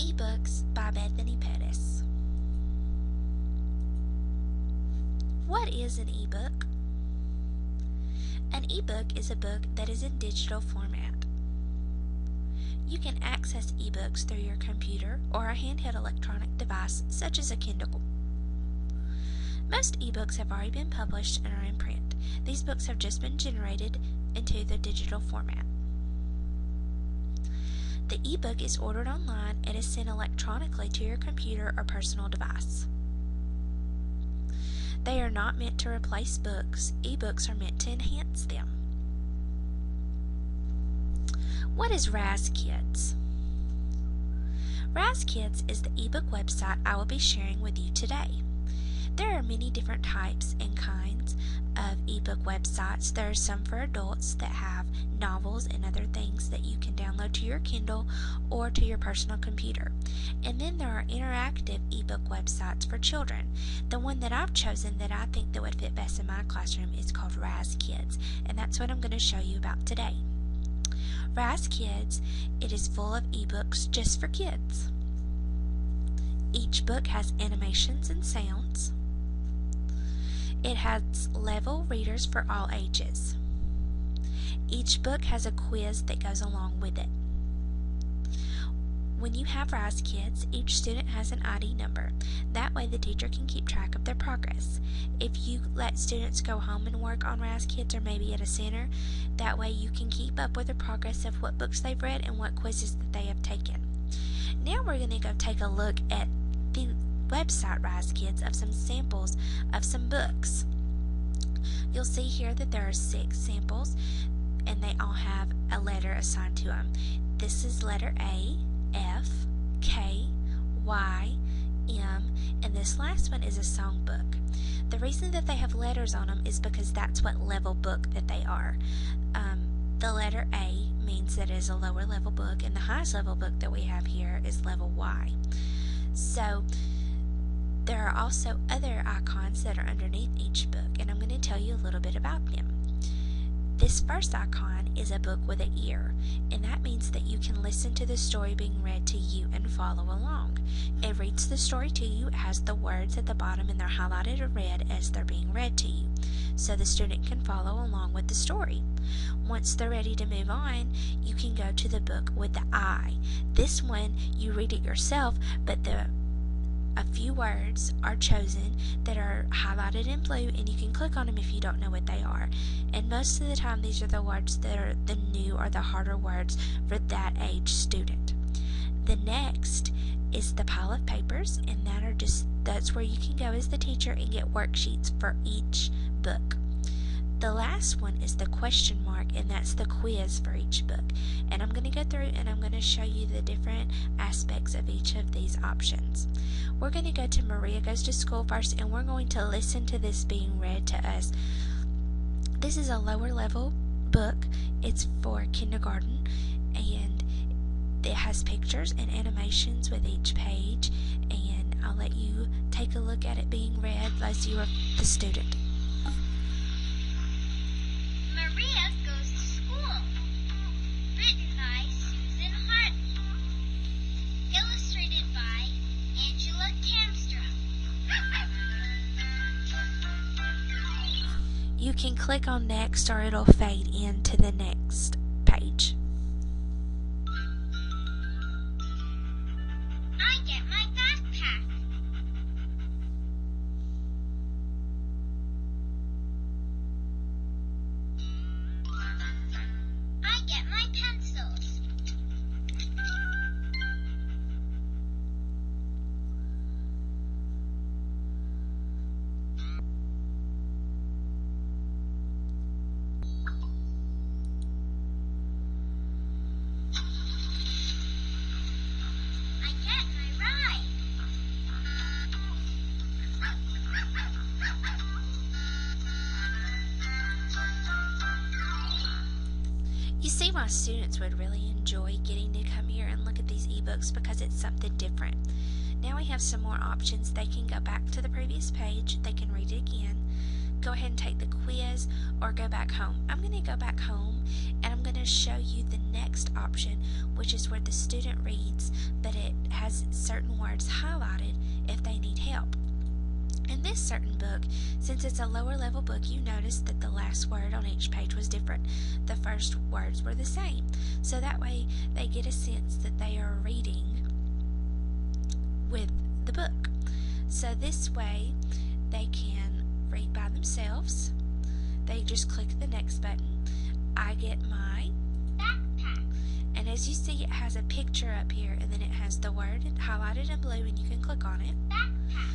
Ebooks by Bethany Pettis. What is an ebook? An ebook is a book that is in digital format. You can access ebooks through your computer or a handheld electronic device such as a Kindle. Most ebooks have already been published and are in print. These books have just been generated into the digital format. The ebook is ordered online and is sent electronically to your computer or personal device. They are not meant to replace books. Ebooks are meant to enhance them. What is Rise Kids? Rise Kids is the ebook website I will be sharing with you today. There are many different types and kinds of ebook websites. There are some for adults that have novels and other things that you can download to your Kindle or to your personal computer. And then there are interactive ebook websites for children. The one that I've chosen that I think that would fit best in my classroom is called Rise Kids, and that's what I'm going to show you about today. Rise Kids, it is full of ebooks just for kids. Each book has animations and sounds. It has level readers for all ages. Each book has a quiz that goes along with it. When you have Rise Kids, each student has an ID number. That way the teacher can keep track of their progress. If you let students go home and work on Rise Kids or maybe at a center, that way you can keep up with the progress of what books they've read and what quizzes that they have taken. Now we're going to go take a look at the website Rise Kids of some samples of some books. You'll see here that there are 6 samples and they all have a letter assigned to them. This is letter A, F, K, Y, M, and this last one is a songbook. The reason that they have letters on them is because that's what level book that they are. The letter A means that it is a lower level book, and the highest level book that we have here is level Y. So there are also other icons that are underneath each book, and I'm going to tell you a little bit about them. This first icon is a book with an ear, and that means that you can listen to the story being read to you and follow along. It reads the story to you, it has the words at the bottom, and they're highlighted or red as they're being read to you, so the student can follow along with the story. Once they're ready to move on, you can go to the book with the eye. This one, you read it yourself, but a few words are chosen that are highlighted in blue, and you can click on them if you don't know what they are. And most of the time these are the words that are the new or the harder words for that age student. The next is the pile of papers, and that's where you can go as the teacher and get worksheets for each book. The last one is the question mark, and that's the quiz for each book. And I'm going to go through and I'm going to show you the different aspects of each of these options. We're going to go to Maria Goes to School first, and we're going to listen to this being read to us. This is a lower level book. It's for kindergarten, and it has pictures and animations with each page, and I'll let you take a look at it being read as you are the student. Maria Goes to School, written by Susan Hartley, illustrated by Angela Kamstra. You can click on next or it'll fade into the next page. I get my backpack. I get my pencils. I get my ride. You see, my students would really enjoy getting to come here and look at these ebooks because it's something different. Now we have some more options. They can go back to the previous page, they can read it again, go ahead and take the quiz, or go back home. I'm going to go back home and I'm going to show you the next option, which is where the student reads, but it has certain words highlighted if they need help. In this certain book, since it's a lower level book, you notice that the last word on each page was different. The first words were the same. So that way they get a sense that they are reading with the book. So this way they can read by themselves. They just click the next button. I get my backpack. And as you see, it has a picture up here, and then it has the word highlighted in blue, and you can click on it. Backpack.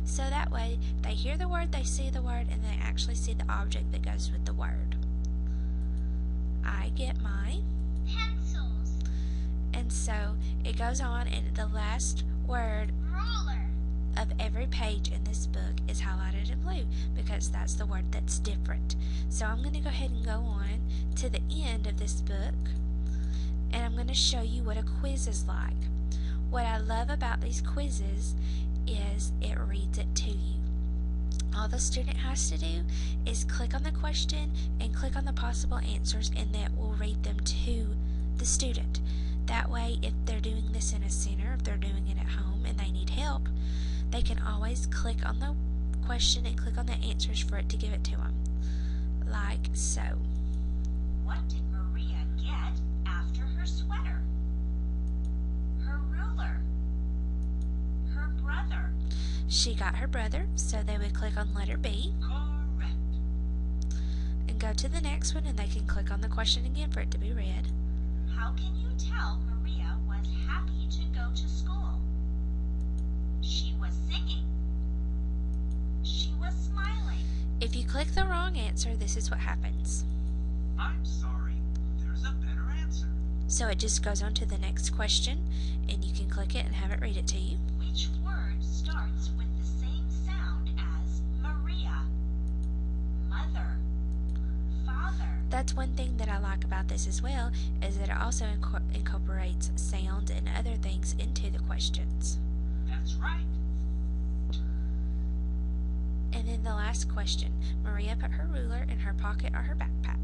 So that way, they hear the word, they see the word, and they actually see the object that goes with the word. I get my Pencils. And so it goes on, and the last word Ruler. of every page in this book is highlighted in blue because that's the word that's different. So I'm going to go ahead and go on to the end of this book, and I'm going to show you what a quiz is like. What I love about these quizzes is it reads it to you. All the student has to do is click on the question and click on the possible answers, and that will read them to the student. That way, if they're doing this in a center, if they're doing it at home and they need help, they can always click on the question and click on the answers for it to give it to them. Like so. What did Maria get after her sweater? Her ruler. Her brother. She got her brother, so they would click on letter B Correct. and go to the next one, and they can click on the question again for it to be read. How can you tell Maria was happy to go to school? She was singing. She was smiling. If you click the wrong answer, this is what happens. I'm sorry, there's a better answer. So it just goes on to the next question, and you can click it and have it read it to you. Which word starts with the same sound as Maria? Mother. Father. That's one thing that I like about this as well, is that it also incorporates sound and other things into the questions. That's right. And then the last question, Maria put her ruler in her pocket or her backpack.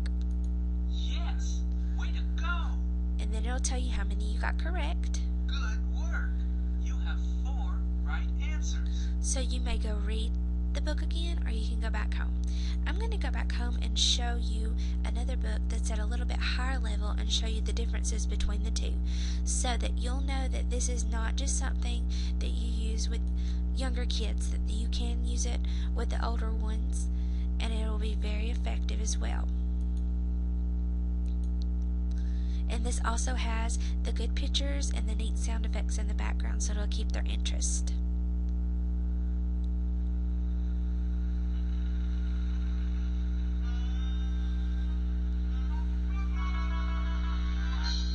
Yes, way to go. And then it'll tell you how many you got correct. Good work. You have 4 right answers. So you may go read the book again, or you can go back home. I'm going to go back home and show you another book that's at a little bit higher level and show you the differences between the two, so that you'll know that this is not just something that you use with younger kids, that you can use it with the older ones, and it will be very effective as well. And this also has the good pictures and the neat sound effects in the background, so it'll keep their interest.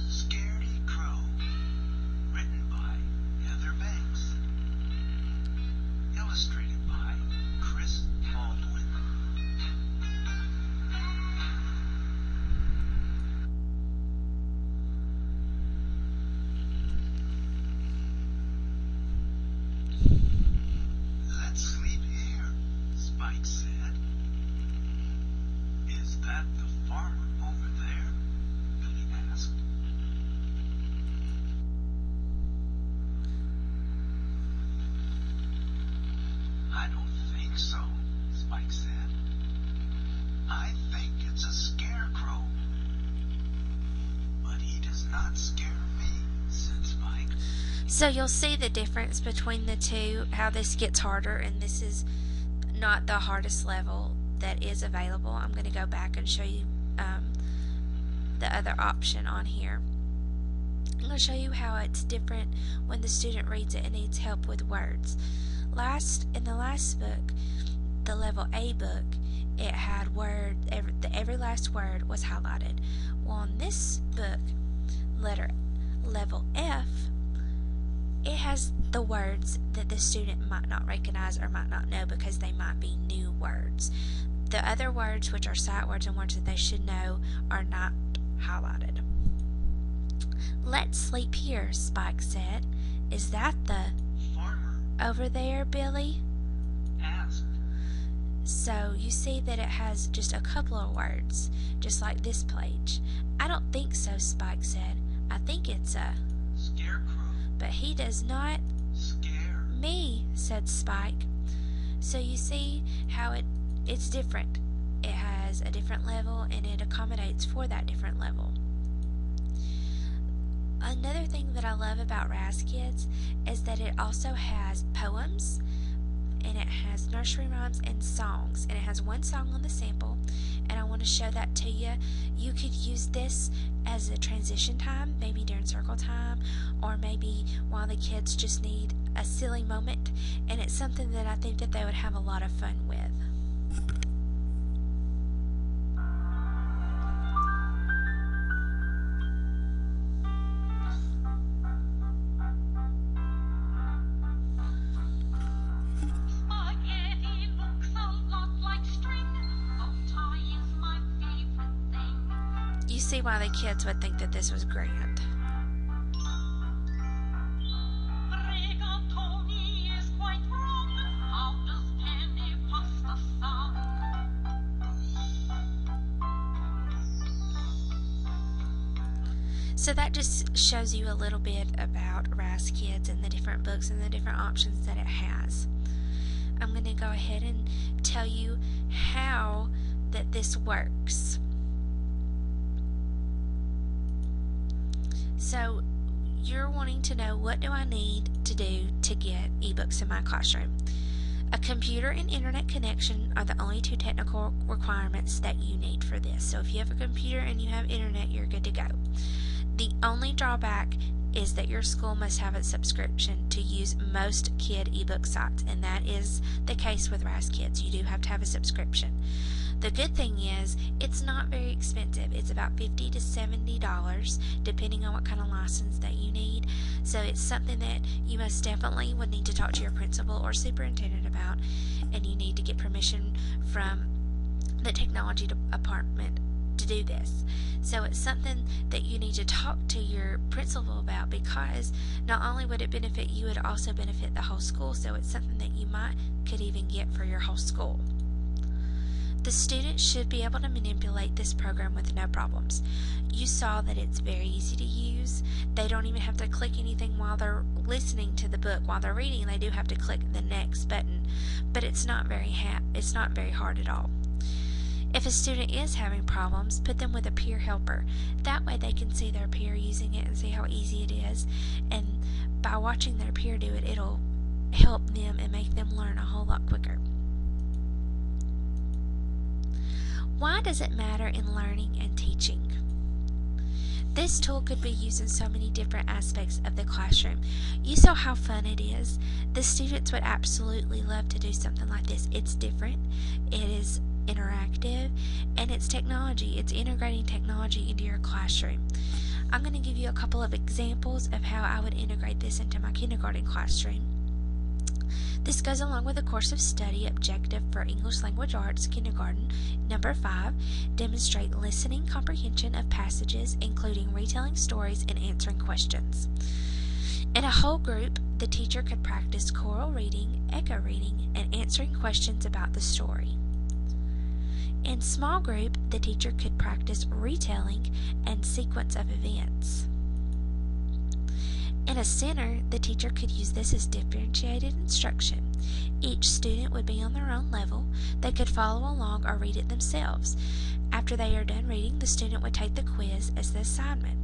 Scaredy Crow. Written by Heather Banks. Illustrated by Chris Baldwin. Let's sleep here, Spike said. Is that the farmer over there? Billy asked. I don't think so, Spike said. I think it's a scarecrow. But he does not scare me, said Spike. So you'll see the difference between the two, how this gets harder, and this is not the hardest level that is available. I'm going to go back and show you the other option on here. I'm going to show you how it's different when the student reads it and needs help with words. In the last book, the level A book, it had every last word was highlighted. Well, in this book, level F, it has the words that the student might not recognize or might not know because they might be new words. The other words, which are sight words and words that they should know, are not highlighted. Let's sleep here, Spike said. Is that the Farmer over there, Billy? asked. So you see that it has just a couple of words, just like this page. I don't think so, Spike said. I think it's a Scarecrow. but he does not. Scare. Me, said Spike. So you see how it's different. It has a different level and it accommodates for that different level. Another thing that I love about Raz Kids is that it also has poems, and it has nursery rhymes and songs, and it has one song on the sample, and I want to show that to you. You could use this as a transition time, maybe during circle time, or maybe while the kids just need a silly moment, and it's something that I think that they would have a lot of fun with. Spaghetti looks a lot like string. Bow tie is my favorite thing. You see why the kids would think that this was grand. Rigatoni is quite wrong. How does penny pasta sound? So that just shows you a little bit about Raz Kids and the different books and the different options that it has. I'm going to go ahead and tell you how that this works. So you're wanting to know, what do I need to do to get ebooks in my classroom? A computer and internet connection are the only two technical requirements that you need for this. So if you have a computer and you have internet, you're good to go. The only drawback is that your school must have a subscription to use most kid ebook sites, and that is the case with Raz Kids. You do have to have a subscription. The good thing is it's not very expensive. It's about $50 to $70 depending on what kind of license that you need. So it's something that you most definitely would need to talk to your principal or superintendent about, and you need to get permission from the technology department to do this. So it's something that you need to talk to your principal about, because not only would it benefit you, it also benefit the whole school. So it's something that you could even get for your whole school. The students should be able to manipulate this program with no problems. You saw that it's very easy to use. They don't even have to click anything while they're listening to the book. While they're reading, they do have to click the next button, but it's not very hard at all. If a student is having problems, put them with a peer helper. That way they can see their peer using it and see how easy it is. And by watching their peer do it, it'll help them and make them learn a whole lot quicker. Why does it matter in learning and teaching? This tool could be used in so many different aspects of the classroom. You saw how fun it is. The students would absolutely love to do something like this. It's different. It is interactive, and it's technology. It's integrating technology into your classroom. I'm going to give you a couple of examples of how I would integrate this into my kindergarten classroom. This goes along with a course of study objective for English Language Arts Kindergarten, number 5, demonstrate listening comprehension of passages, including retelling stories and answering questions. In a whole group, the teacher could practice choral reading, echo reading, and answering questions about the story. In small group, the teacher could practice retelling and sequence of events. In a center, the teacher could use this as differentiated instruction. Each student would be on their own level. They could follow along or read it themselves. After they are done reading, the student would take the quiz as the assessment.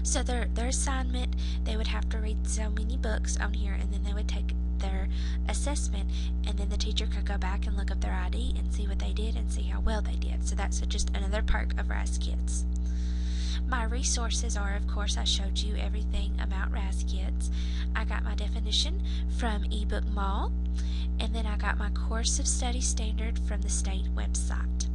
So their assignment, they would have to read so many books on here, and then they would take their assessment, and then the teacher could go back and look up their ID and see what they did and see how well they did. So that's just another perk of Raz Kids. My resources are, of course, I showed you everything about Raz Kids. I got my definition from eBook Mall, and then I got my course of study standard from the state website.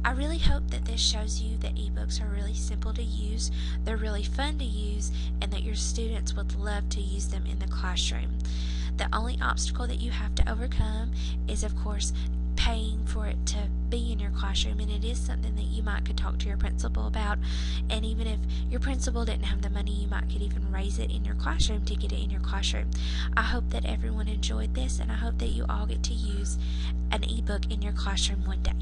I really hope that this shows you that ebooks are really simple to use, they're really fun to use, and that your students would love to use them in the classroom. The only obstacle that you have to overcome is, of course, paying for it to be in your classroom, and it is something that you could talk to your principal about. And even if your principal didn't have the money, you could even raise it in your classroom to get it in your classroom. I hope that everyone enjoyed this, and I hope that you all get to use an ebook in your classroom one day.